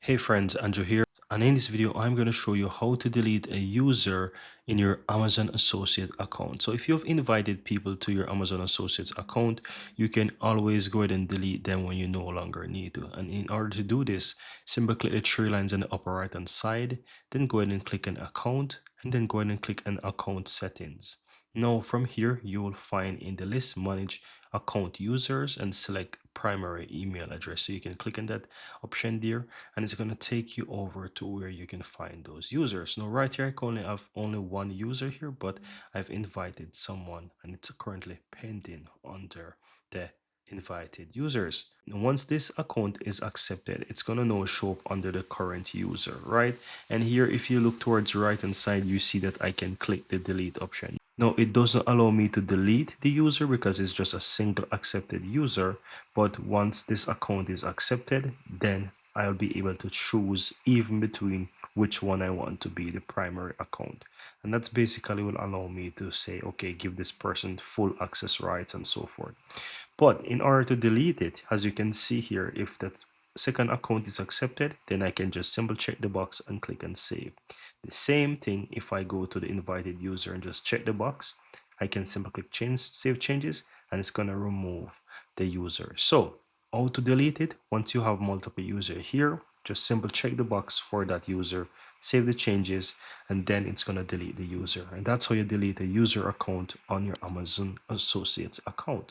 Hey friends, Andrew here, and in this video I'm going to show you how to delete a user in your Amazon Associate account. So if you've invited people to your Amazon Associates account, you can always go ahead and delete them when you no longer need to. And in order to do this, simply click the three lines on the upper right hand side, then go ahead and click on account, and then go ahead and click on account settings. Now from here, you will find in the list manage account users and select primary email address. So you can click on that option there, and it's going to take you over to where you can find those users. Now right here I currently have only one user here, but I've invited someone and it's currently pending under the invited users. Now, once this account is accepted, it's going to now show up under the current user, right? And here if you look towards the right hand side, you see that I can click the delete option. Now it doesn't allow me to delete the user because it's just a single accepted user, but once this account is accepted, then I'll be able to choose even between which one I want to be the primary account. And that's basically will allow me to say, okay, give this person full access rights and so forth. But in order to delete it, as you can see here, if that second account is accepted, then I can just simply check the box and click on save. The same thing if I go to the invited user and just check the box, I can simply click change, save changes, and it's going to remove the user. So how to delete it? Once you have multiple users here, just simply check the box for that user, save the changes, and then it's going to delete the user. And that's how you delete a user account on your Amazon Associates account.